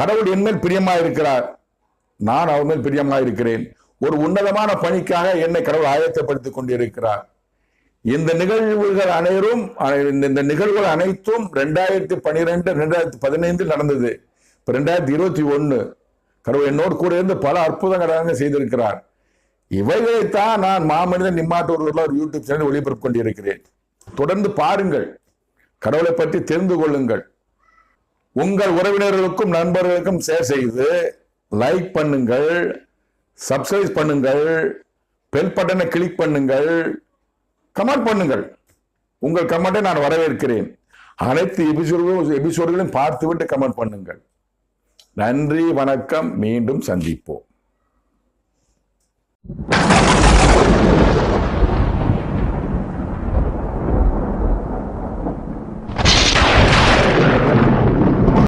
கடவுள் என்மேல் பிரியமா இருக்கிறார், நான் அவர் மேல் பிரியமா இருக்கிறேன். ஒரு உன்னதமான பணிக்காக என்னை கடவுள் ஆயத்தப்படுத்திக் கொண்டிருக்கிறார். இந்த நிகழ்வுகள் அனைத்தும் 2012 2015 நடந்தது. இப்ப 2021 கடவுள் என்னோடு கூட இருந்து பல அற்புதங்களாக செய்திருக்கிறார். இவைகளைத்தான் நான் மாமனிதன் நிம்மாட்டூர்ல ஒரு யூடியூப் சேனல் ஒளிபரப்பு கொண்டிருக்கிறேன். தொடர்ந்து பாருங்கள், கடவுளை பற்றி தெரிந்து கொள்ளுங்கள். உங்கள் உறவினர்களுக்கும் நண்பர்களுக்கும் ஷேர் செய்து லைக் பண்ணுங்கள், சப்ஸ்கிரைப் பண்ணுங்கள், பெல் பட்டனை கிளிக் பண்ணுங்கள், கமெண்ட் பண்ணுங்கள். உங்கள் கமெண்டை நான் வரவேற்கிறேன். அனைத்து எபிசோடுகளையும் பார்த்துவிட்டு கமெண்ட் பண்ணுங்கள். நன்றி, வணக்கம். மீண்டும் சந்திப்போம்.